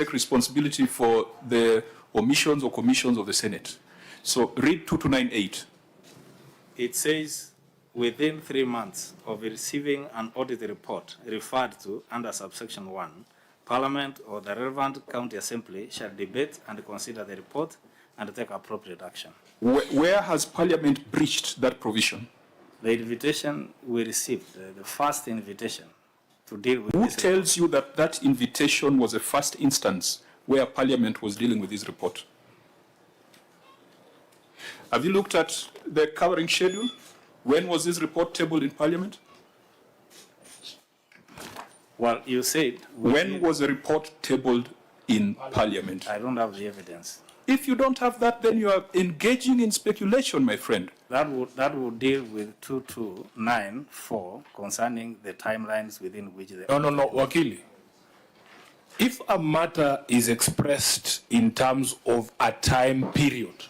take responsibility for the omissions or commissions of the Senate. So read 2298. It says, within 3 months of receiving an audit report referred to under subsection 1, Parliament or the relevant county assembly shall debate and consider the report and take appropriate action. Where has Parliament breached that provision? The invitation we received, the first invitation to deal with Who this tells you that that invitation was a first instance where Parliament was dealing with this report? Have you looked at the covering schedule? When was this report tabled in Parliament? Well, you said... When was the report tabled in Parliament? I don't have the evidence. If you don't have that, then you are engaging in speculation, my friend. That would deal with 2294 concerning the timelines within which the... No, Wakili. If a matter is expressed in terms of a time period,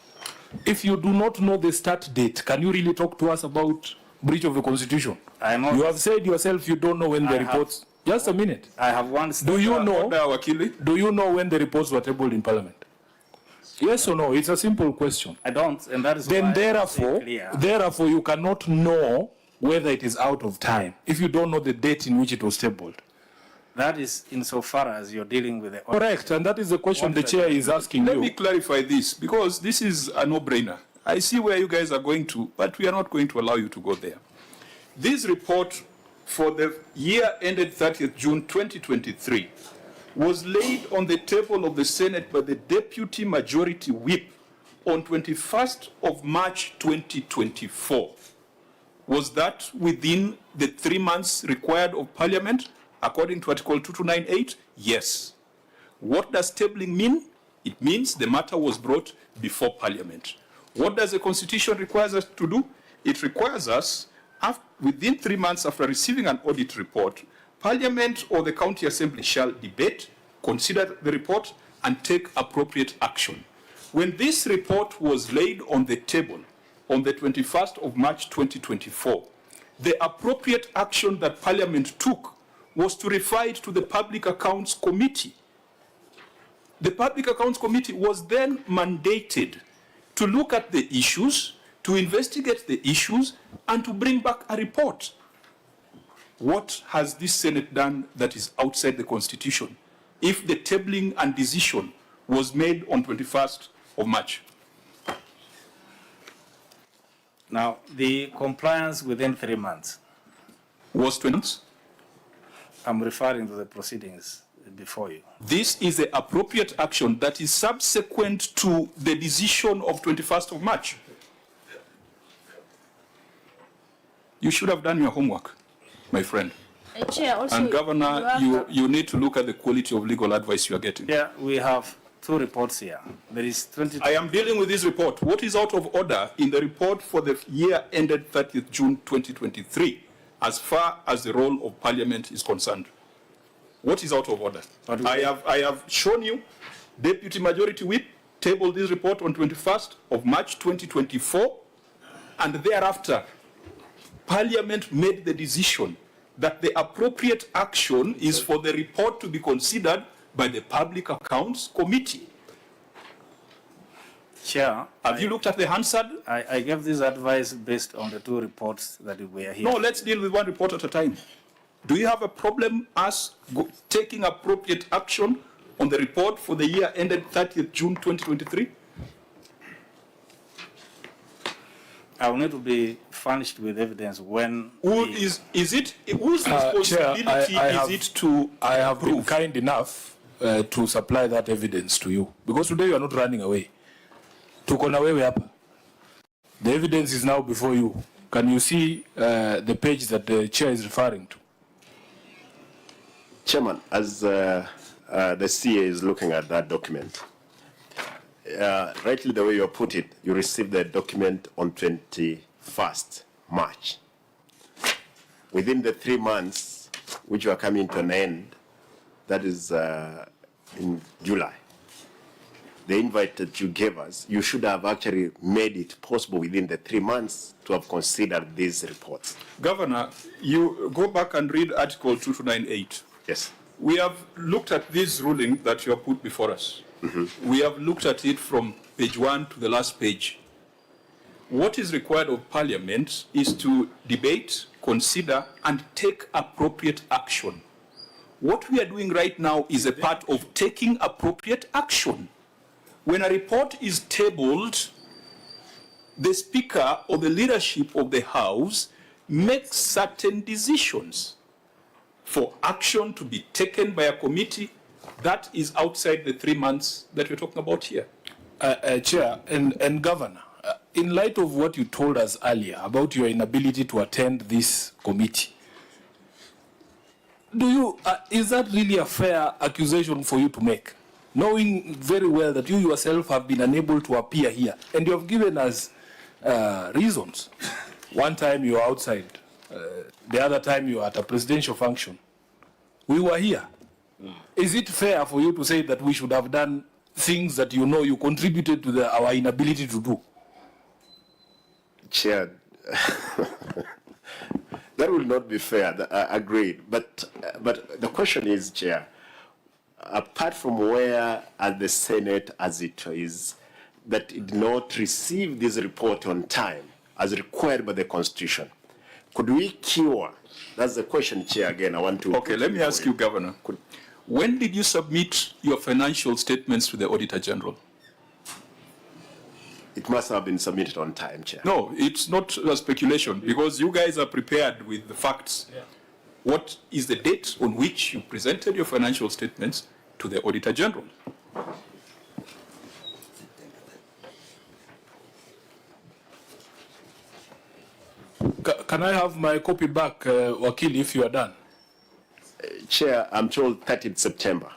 if you do not know the start date, can you really talk to us about breach of the Constitution? You have said yourself you don't know when the reports... Just a minute. I have one... Do you know when the reports were tabled in Parliament? Yes or no? It's a simple question. I don't, and that is then why therefore you cannot know whether it is out of time if you don't know the date in which it was tabled. That is insofar as you're dealing with the... Correct, and that is the question the chair is asking you. Let me clarify this, because this is a no-brainer. I see where you guys are going to, but we are not going to allow you to go there. This report for the year ended 30th June 2023 was laid on the table of the Senate by the Deputy Majority Whip on 21st of March 2024. Was that within the 3 months required of Parliament, according to Article 2298? Yes. What does tabling mean? It means the matter was brought before Parliament. What does the Constitution require us to do? It requires us, within 3 months after receiving an audit report, Parliament or the County Assembly shall debate, consider the report, and take appropriate action. When this report was laid on the table on the 21st of March 2024, the appropriate action that Parliament took was to refer it to the Public Accounts Committee. The Public Accounts Committee was then mandated to look at the issues, to investigate the issues, and to bring back a report. What has this Senate done that is outside the Constitution if the tabling and decision was made on 21st of March? Now, the compliance within 3 months was 20 months? I'm referring to the proceedings before you. This is the appropriate action that is subsequent to the decision of 21st of March. You should have done your homework, my friend. Chair, also, and Governor, you need to look at the quality of legal advice you are getting. Yeah, we have 2 reports here. There is 20. I am dealing with this report. What is out of order in the report for the year ended 30th June 2023, as far as the role of Parliament is concerned? What is out of order? I have shown you, Deputy Majority Whip tabled this report on 21st of March 2024, and thereafter, Parliament made the decision that the appropriate action is for the report to be considered by the Public Accounts Committee. Chair, have you looked at the Hansard? I gave this advice based on the 2 reports that were here. No, let's deal with one report at a time. Do you have a problem us taking appropriate action on the report for the year ended 30th June 2023? I will need to be furnished with evidence when... Whose responsibility is it to I have been kind enough to supply that evidence to you. Because today you are not running away. The evidence is now before you. Can you see the page that the chair is referring to? Chairman, as the CA is looking at that document, rightly the way you put it, you received the document on 21st March. Within the 3 months, which are coming to an end, that is in July, the invite that you gave us, you should have actually made it possible within the 3 months to have considered these reports. Governor, you go back and read Article 2298. Yes. we have looked at this ruling that you have put before us. We have looked at it from page 1 to the last page. What is required of Parliament is to debate, consider, and take appropriate action. What we are doing right now is a part of taking appropriate action. When a report is tabled, the Speaker or the leadership of the House makes certain decisions for action to be taken by a committee that is outside the 3 months that we're talking about here. Chair and Governor, in light of what you told us earlier about your inability to attend this committee, is that really a fair accusation for you to make, knowing very well that you yourself have been unable to appear here, and you have given us reasons? One time you were outside, the other time you were at a presidential function. We were here. Is it fair for you to say that we should have done things that you know you contributed to our inability to do? Chair, that will not be fair. Agreed. But the question is, Chair, apart from where at the Senate as it is, that it did not receive this report on time as required by the Constitution, could we cure? That's the question, Chair. Again, I want to. Okay, let me ask you, Governor. When did you submit your financial statements to the Auditor General? It must have been submitted on time, Chair. No, it's not a speculation, because you guys are prepared with the facts. Yeah. What is the date on which you presented your financial statements to the Auditor General? Can I have my copy back, Wakili, if you are done? Chair, I'm told 30th September.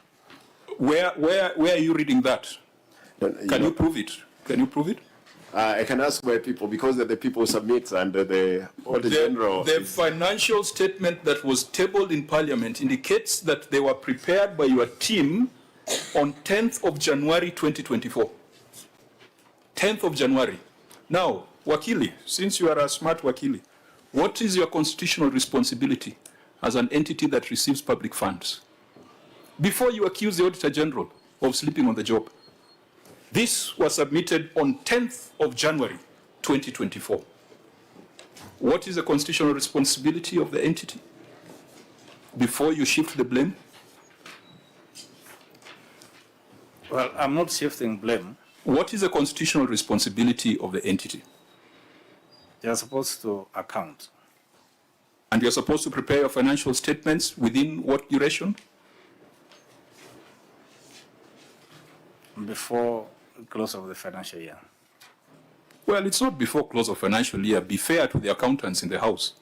Where are you reading that? Can you prove it? Can you prove it? I can ask my people, because they're the people who submit under the Auditor General. The financial statement that was tabled in Parliament indicates that they were prepared by your team on 10th of January 2024. 10th of January. Now, Wakili, since you are a smart Wakili, what is your constitutional responsibility as an entity that receives public funds? Before you accuse the Auditor General of sleeping on the job, this was submitted on 10th of January 2024. What is the constitutional responsibility of the entity before you shift the blame? Well, I'm not shifting blame. What is the constitutional responsibility of the entity? They are supposed to account. And you're supposed to prepare your financial statements within what duration? Before close of the financial year. Well, it's not before close of financial year. Be fair to the accountants in the House.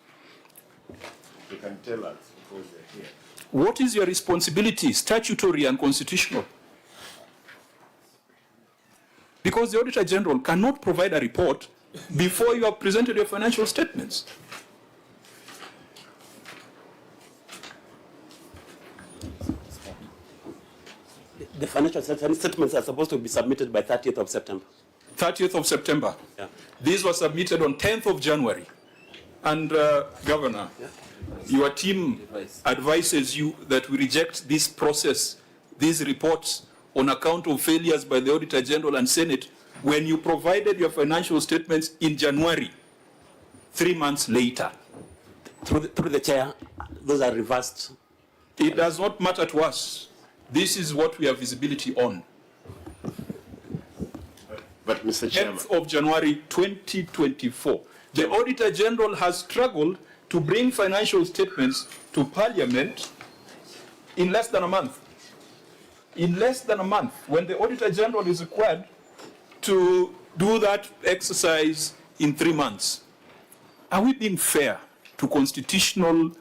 You can tell us because they're here. What is your responsibility, statutory and constitutional? Because the Auditor General cannot provide a report before you have presented your financial statements. The financial statements are supposed to be submitted by 30th of September. 30th of September. Yeah. These were submitted on 10th of January. And Governor, your team advises you that we reject this process, these reports, on account of failures by the Auditor General and Senate when you provided your financial statements in January, 3 months later. Through the chair, those are reversed. It does not matter to us. This is what we have visibility on. But Mr. Chairman. 10th of January 2024. The Auditor General has struggled to bring financial statements to Parliament in less than a month. In less than a month, when the Auditor General is required to do that exercise in 3 months. Are we being fair to constitutional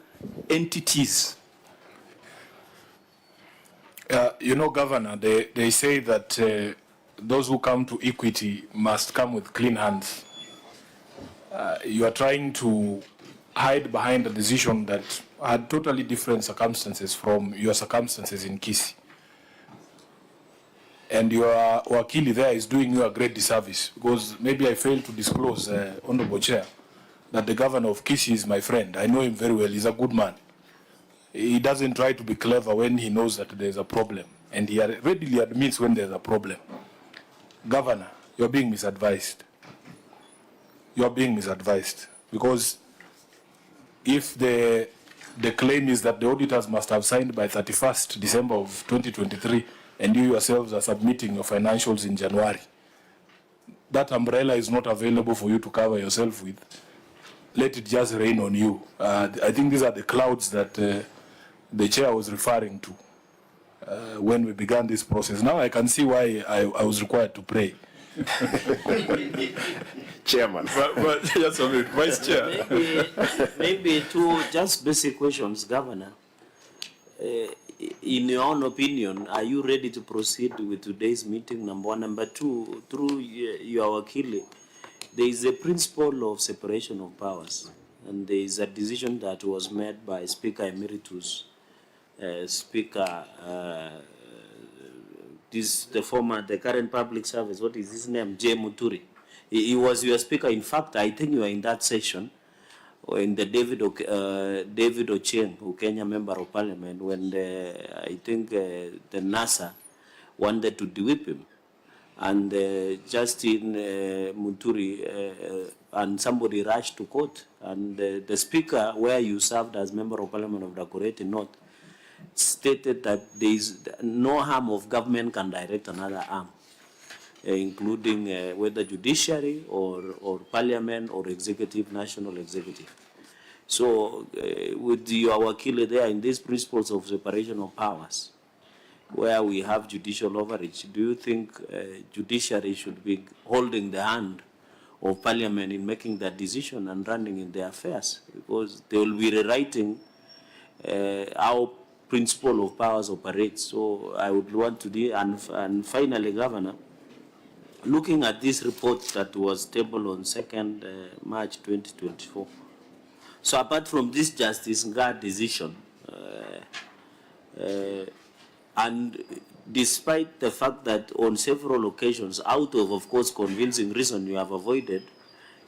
entities? You know, Governor, they say that those who come to equity must come with clean hands. You are trying to hide behind a decision that had totally different circumstances from your circumstances in Kisii. And your Wakili there is doing you a great disservice, because maybe I failed to disclose, Honorable Chair, that the Governor of Kisii is my friend. I know him very well. He's a good man. he doesn't try to be clever when he knows that there's a problem, and he readily admits when there's a problem. Governor, you're being misadvised. You're being misadvised, because if the claim is that the auditors must have signed by 31st December of 2023, and you yourselves are submitting your financials in January, that umbrella is not available for you to cover yourself with. Let it just rain on you. I think these are the clouds that the chair was referring to when we began this process. Now I can see why I was required to pray. Chairman. But just a minute, Vice Chair. Maybe two just basic questions, Governor. In your own opinion, are you ready to proceed with today's meeting, number one? Number two, through your wakili, there is a principle of separation of powers, and there is a decision that was made by Speaker Emeritus, the current public service, what is his name, J. Muturi. He was your speaker. In fact, I think you were in that session, in the David Ochieng, Kenya Member of Parliament, when I think the NASA wanted to de-whip him. And Justin Muturi and somebody rushed to court. And the speaker, where you served as Member of Parliament of Dakureti North, stated that there is no arm of government can direct another arm, including whether judiciary or parliament or executive, national executive. So with your wakili there in these principles of separation of powers, where we have judicial overreach, do you think judiciary should be holding the hand of parliament in making that decision and running in their affairs? Because they will be rewriting how principle of powers operates. So I would want to do, and finally, Governor, looking at this report that was tabled on 2nd March 2024. So apart from this Justice Nga decision, and despite the fact that on several occasions, out of course, convincing reason you have avoided,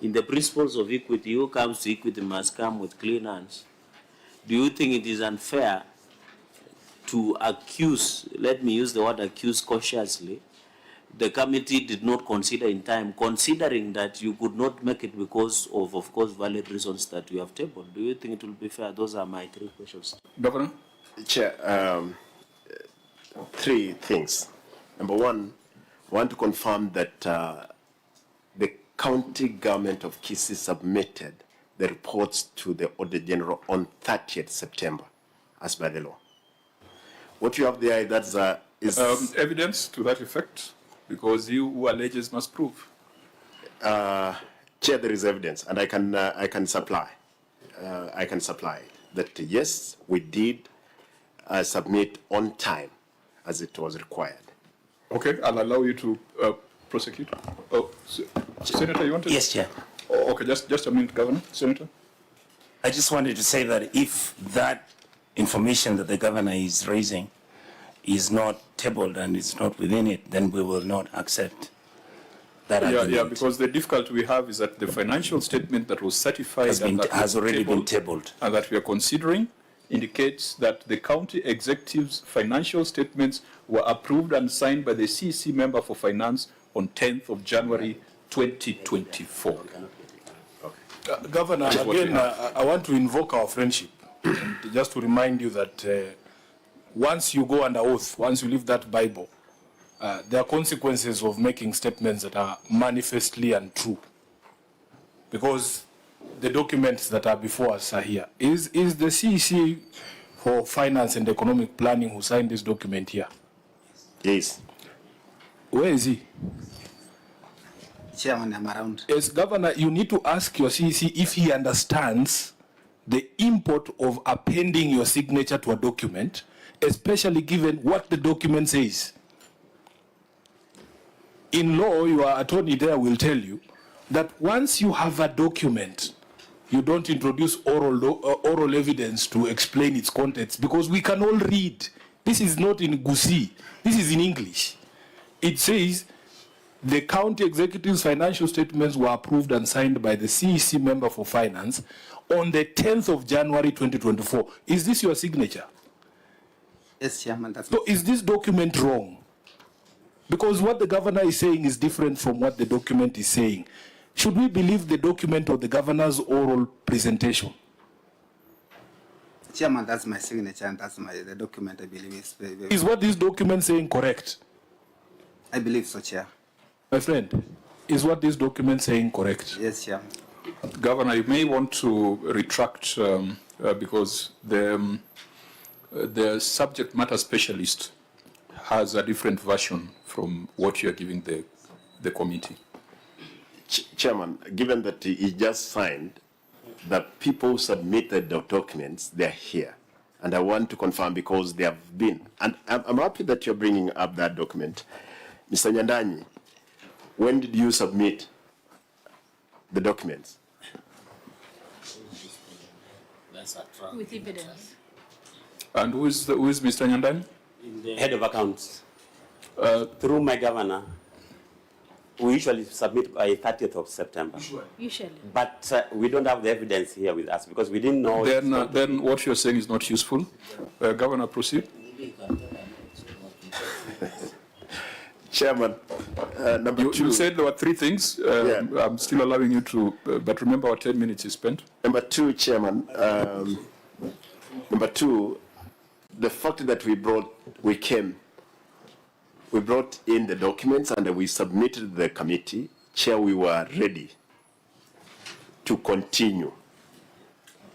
in the principles of equity, who comes to equity must come with clean hands. Do you think it is unfair to accuse, let me use the word accuse cautiously, the committee did not consider in time, considering that you could not make it because of course, valid reasons that you have tabled? Do you think it will be fair? Those are my three questions. Governor? Chair, three things. Number one, I want to confirm that the county government of Kisii submitted the reports to the Audit General on 30th September, as by the law. What you have there, that's is evidence to that effect, because you who alleges must prove. Chair, there is evidence, and I can supply. I can supply that yes, we did submit on time, as it was required. Okay, I'll allow you to prosecute. Oh, Senator, you wanted? Yes, Chair. Oh, okay, just a minute, Governor. Senator. I just wanted to say that if that information that the governor is raising is not tabled and it's not within it, then we will not accept that argument. Yeah, because the difficulty we have is that the financial statement that was certified has already been tabled, and that we are considering indicates that the county executive's financial statements were approved and signed by the CEC member for finance on 10th of January 2024. Governor, again, I want to invoke our friendship, just to remind you that once you go under oath, once you leave that Bible, there are consequences of making statements that are manifestly untrue. Because the documents that are before us are here. Is the CEC for Finance and Economic Planning who signed this document here? Yes. Where is he? Chairman, I'm around. As Governor, you need to ask your CEC if he understands the import of appending your signature to a document, especially given what the document says. In law, your attorney there will tell you that once you have a document, you don't introduce oral evidence to explain its contents, because we can all read. This is not in Gusi. This is in English. It says, the county executive's financial statements were approved and signed by the CEC member for finance on the 10th of January 2024. Is this your signature? Yes, Chairman. That's So is this document wrong? Because what the governor is saying is different from what the document is saying. Should we believe the document or the governor's oral presentation? Chairman, that's my signature and that's the document I believe is very. Is what this document saying correct? I believe so, Chair. My friend, is what this document saying correct? Yes, Chairman. Governor, you may want to retract because the subject matter specialist has a different version from what you are giving the committee. Chairman, given that he just signed, the people who submitted the documents, they're here. And I want to confirm because they have been. And I'm happy that you're bringing up that document. Mr. Nyandanyi, when did you submit the documents? With evidence. And who is Mr. Nyandanyi? Head of accounts. Through my governor, we usually submit by 30th of September. Usually. But we don't have the evidence here with us because we didn't know. Then what you're saying is not useful. Governor, proceed. Chairman, number two. You said there were three things. I'm still allowing you to, but remember our 10 minutes is spent. Number two, Chairman, number two, the fact that we brought in the documents and we submitted to the committee, Chair, we were ready to continue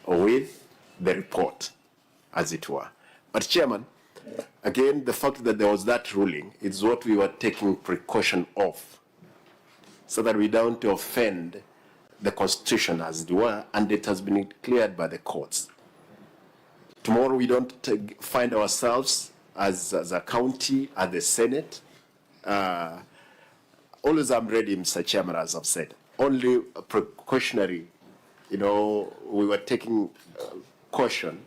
with the report, as it were. But Chairman, again, the fact that there was that ruling is what we were taking precaution of, so that we don't offend the Constitution, as it were, and it has been cleared by the courts. Tomorrow we don't find ourselves as a county, as the Senate. Always I'm ready, Mr. Chairman, as I've said. Only precautionary, we were taking caution.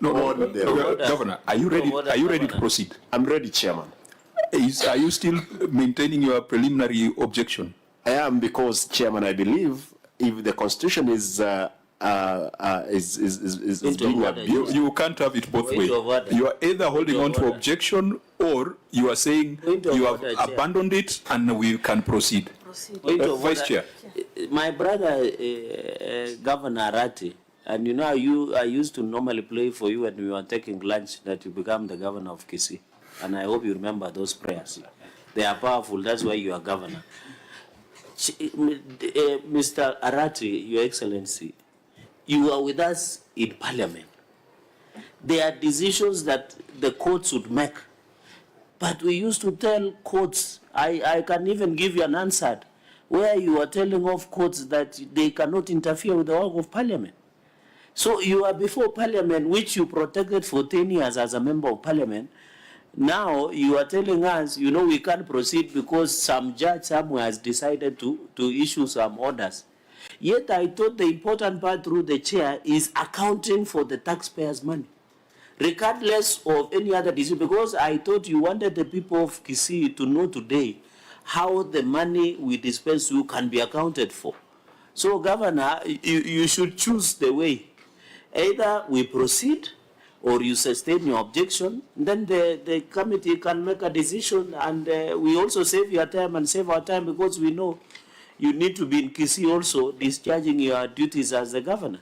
Governor, are you ready? Are you ready to proceed? I'm ready, Chairman. Are you still maintaining your preliminary objection? I am, because, Chairman, I believe if the Constitution is being abused. You can't have it both ways. You are either holding on to objection or you are saying you have abandoned it and we can proceed. Vice Chair. My brother, Governor Arati, and I used to normally play for you when we were taking lunch that you become the governor of Kisii. And I hope you remember those prayers. They are powerful, that's why you are governor. Mr. Arati, Your Excellency, you are with us in Parliament. There are decisions that the courts would make. But we used to tell courts, I can even give you an answer, where you are telling off courts that they cannot interfere with the work of Parliament. So you are before Parliament, which you protected for 10 years as a member of Parliament. Now you are telling us, we can't proceed because some judge somewhere has decided to issue some orders. Yet I thought the important part through the chair is accounting for the taxpayers' money, regardless of any other decision, because I thought you wanted the people of Kisii to know today how the money we dispense to can be accounted for. So, Governor, you should choose the way. Either we proceed or you sustain your objection, then the committee can make a decision, and we also save your time and save our time, because we know you need to be in Kisii also discharging your duties as the governor.